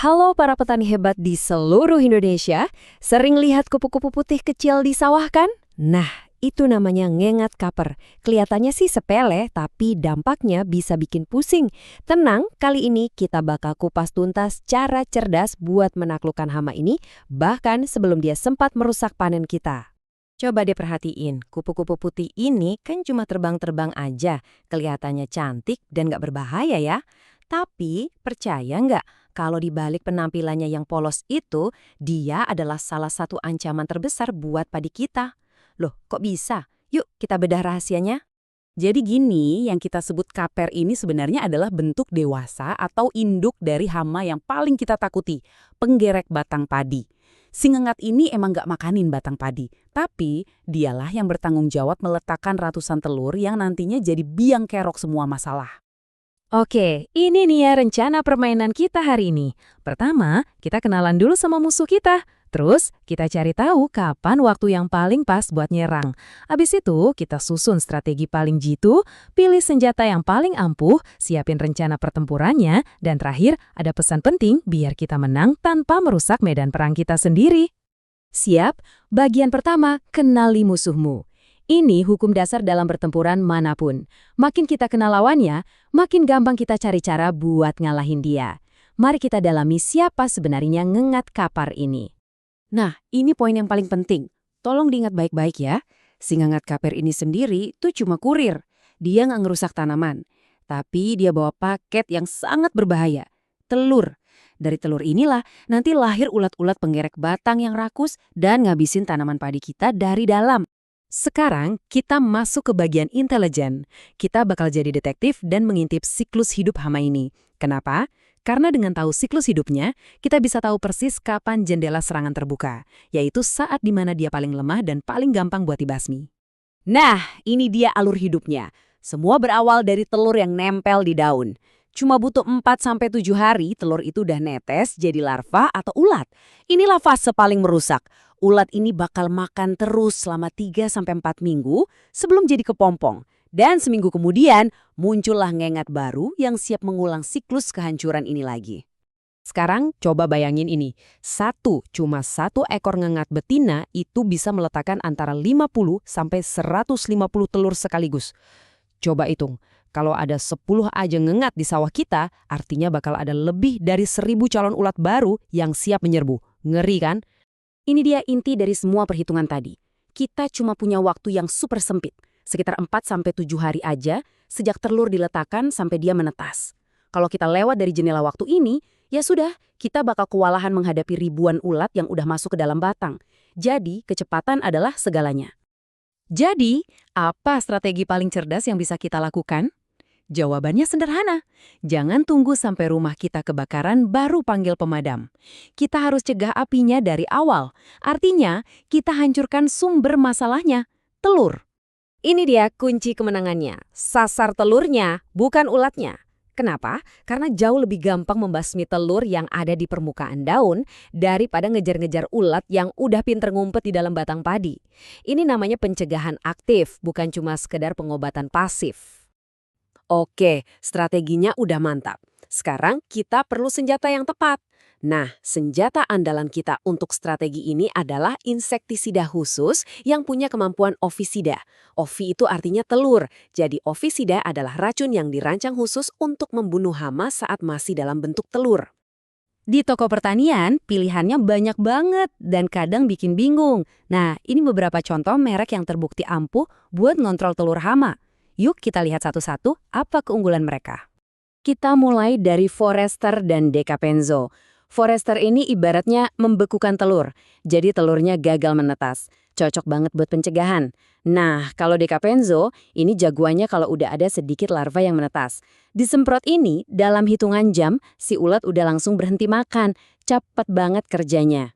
Halo para petani hebat di seluruh Indonesia, sering lihat kupu-kupu putih kecil di sawah kan? Nah, itu namanya ngengat kaper. Kelihatannya sih sepele, tapi dampaknya bisa bikin pusing. Tenang, kali ini kita bakal kupas tuntas cara cerdas buat menaklukkan hama ini, bahkan sebelum dia sempat merusak panen kita. Coba deh perhatiin, kupu-kupu putih ini kan cuma terbang-terbang aja, kelihatannya cantik dan nggak berbahaya ya. Tapi percaya nggak kalau di balik penampilannya yang polos itu, dia adalah salah satu ancaman terbesar buat padi kita. Loh, kok bisa? Yuk kita bedah rahasianya. Jadi gini, yang kita sebut kaper ini sebenarnya adalah bentuk dewasa atau induk dari hama yang paling kita takuti, penggerek batang padi. Si ngengat ini emang nggak makanin batang padi, tapi dialah yang bertanggung jawab meletakkan ratusan telur yang nantinya jadi biang kerok semua masalah. Oke, ini nih ya rencana permainan kita hari ini. Pertama, kita kenalan dulu sama musuh kita. Terus, kita cari tahu kapan waktu yang paling pas buat nyerang. Abis itu, kita susun strategi paling jitu, pilih senjata yang paling ampuh, siapin rencana pertempurannya, dan terakhir, ada pesan penting biar kita menang tanpa merusak medan perang kita sendiri. Siap? Bagian pertama, kenali musuhmu. Ini hukum dasar dalam pertempuran manapun. Makin kita kenal lawannya, makin gampang kita cari cara buat ngalahin dia. Mari kita dalami siapa sebenarnya ngengat kapar ini. Nah, ini poin yang paling penting. Tolong diingat baik-baik ya. Si ngengat kaper ini sendiri tuh cuma kurir. Dia nggak ngerusak tanaman. Tapi dia bawa paket yang sangat berbahaya. Telur. Dari telur inilah nanti lahir ulat-ulat penggerek batang yang rakus dan ngabisin tanaman padi kita dari dalam. Sekarang kita masuk ke bagian intelijen. Kita bakal jadi detektif dan mengintip siklus hidup hama ini. Kenapa? Karena dengan tahu siklus hidupnya, kita bisa tahu persis kapan jendela serangan terbuka, yaitu saat di mana dia paling lemah dan paling gampang buat dibasmi. Nah, ini dia alur hidupnya. Semua berawal dari telur yang nempel di daun. Cuma butuh 4-7 hari telur itu udah netes jadi larva atau ulat. Inilah fase paling merusak. Ulat ini bakal makan terus selama 3-4 minggu sebelum jadi kepompong. Dan seminggu kemudian muncullah ngengat baru yang siap mengulang siklus kehancuran ini lagi. Sekarang coba bayangin ini. Cuma satu ekor ngengat betina itu bisa meletakkan antara 50-150 telur sekaligus. Coba hitung. Kalau ada 10 aja ngengat di sawah kita, artinya bakal ada lebih dari 1.000 calon ulat baru yang siap menyerbu. Ngeri kan? Ini dia inti dari semua perhitungan tadi. Kita cuma punya waktu yang super sempit, sekitar 4-7 hari aja sejak telur diletakkan sampai dia menetas. Kalau kita lewat dari jendela waktu ini, ya sudah, kita bakal kewalahan menghadapi ribuan ulat yang udah masuk ke dalam batang. Jadi, kecepatan adalah segalanya. Jadi, apa strategi paling cerdas yang bisa kita lakukan? Jawabannya sederhana. Jangan tunggu sampai rumah kita kebakaran baru panggil pemadam. Kita harus cegah apinya dari awal. Artinya, kita hancurkan sumber masalahnya, telur. Ini dia kunci kemenangannya. Sasar telurnya, bukan ulatnya. Kenapa? Karena jauh lebih gampang membasmi telur yang ada di permukaan daun daripada ngejar-ngejar ulat yang udah pinter ngumpet di dalam batang padi. Ini namanya pencegahan aktif, bukan cuma sekedar pengobatan pasif. Oke, strateginya udah mantap. Sekarang kita perlu senjata yang tepat. Nah, senjata andalan kita untuk strategi ini adalah insektisida khusus yang punya kemampuan ovisida. Ovi itu artinya telur, jadi ovisida adalah racun yang dirancang khusus untuk membunuh hama saat masih dalam bentuk telur. Di toko pertanian, pilihannya banyak banget dan kadang bikin bingung. Nah, ini beberapa contoh merek yang terbukti ampuh buat ngontrol telur hama. Yuk kita lihat satu-satu apa keunggulan mereka. Kita mulai dari Forester dan Decapenzo. Forester ini ibaratnya membekukan telur, jadi telurnya gagal menetas. Cocok banget buat pencegahan. Nah, kalau Decapenzo, ini jagoannya kalau udah ada sedikit larva yang menetas. Disemprot ini, dalam hitungan jam, si ulat udah langsung berhenti makan. Cepet banget kerjanya.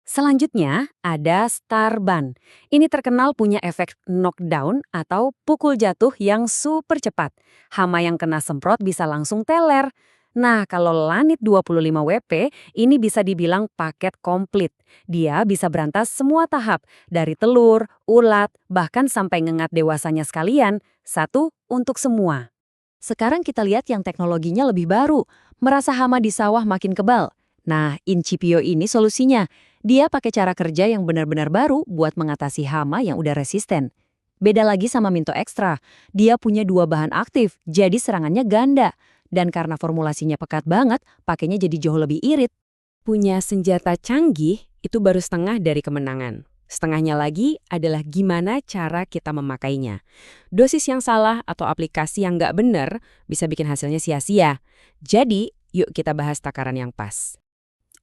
Selanjutnya, ada Starban. Ini terkenal punya efek knockdown atau pukul jatuh yang super cepat. Hama yang kena semprot bisa langsung teler. Nah, kalau Lanit 25 WP, ini bisa dibilang paket komplit. Dia bisa berantas semua tahap, dari telur, ulat, bahkan sampai ngengat dewasanya sekalian, satu untuk semua. Sekarang kita lihat yang teknologinya lebih baru. Merasa hama di sawah makin kebal? Nah, Incipio ini solusinya. Dia pakai cara kerja yang benar-benar baru buat mengatasi hama yang udah resisten. Beda lagi sama Minto Extra. Dia punya 2 bahan aktif, jadi serangannya ganda. Dan karena formulasinya pekat banget, pakainya jadi jauh lebih irit. Punya senjata canggih itu baru setengah dari kemenangan. Setengahnya lagi adalah gimana cara kita memakainya. Dosis yang salah atau aplikasi yang nggak benar bisa bikin hasilnya sia-sia. Jadi, yuk kita bahas takaran yang pas.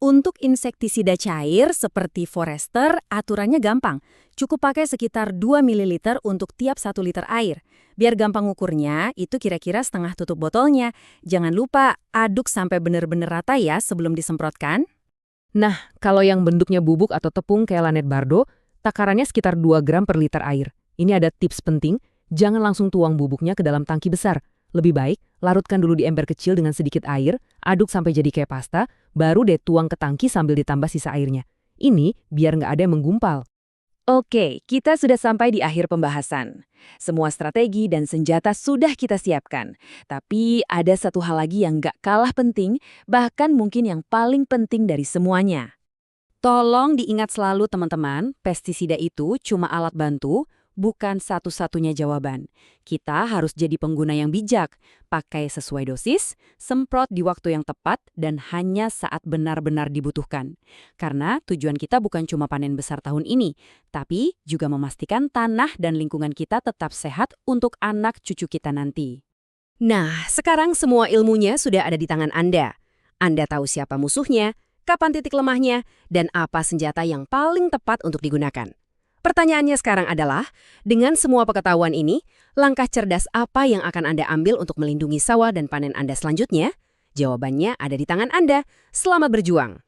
Untuk insektisida cair seperti Forester, aturannya gampang. Cukup pakai sekitar 2 ml untuk tiap 1 liter air. Biar gampang ukurnya, itu kira-kira setengah tutup botolnya. Jangan lupa, aduk sampai benar-benar rata ya sebelum disemprotkan. Nah, kalau yang bentuknya bubuk atau tepung kayak Lanet Bardo, takarannya sekitar 2 gram per liter air. Ini ada tips penting, jangan langsung tuang bubuknya ke dalam tangki besar. Lebih baik, larutkan dulu di ember kecil dengan sedikit air, aduk sampai jadi kayak pasta, baru deh tuang ke tangki sambil ditambah sisa airnya. Ini biar nggak ada yang menggumpal. Oke, kita sudah sampai di akhir pembahasan. Semua strategi dan senjata sudah kita siapkan. Tapi ada satu hal lagi yang nggak kalah penting, bahkan mungkin yang paling penting dari semuanya. Tolong diingat selalu teman-teman, pestisida itu cuma alat bantu, bukan satu-satunya jawaban. Kita harus jadi pengguna yang bijak, pakai sesuai dosis, semprot di waktu yang tepat, dan hanya saat benar-benar dibutuhkan. Karena tujuan kita bukan cuma panen besar tahun ini, tapi juga memastikan tanah dan lingkungan kita tetap sehat untuk anak cucu kita nanti. Nah, sekarang semua ilmunya sudah ada di tangan Anda. Anda tahu siapa musuhnya, kapan titik lemahnya, dan apa senjata yang paling tepat untuk digunakan. Pertanyaannya sekarang adalah, dengan semua pengetahuan ini, langkah cerdas apa yang akan Anda ambil untuk melindungi sawah dan panen Anda selanjutnya? Jawabannya ada di tangan Anda. Selamat berjuang!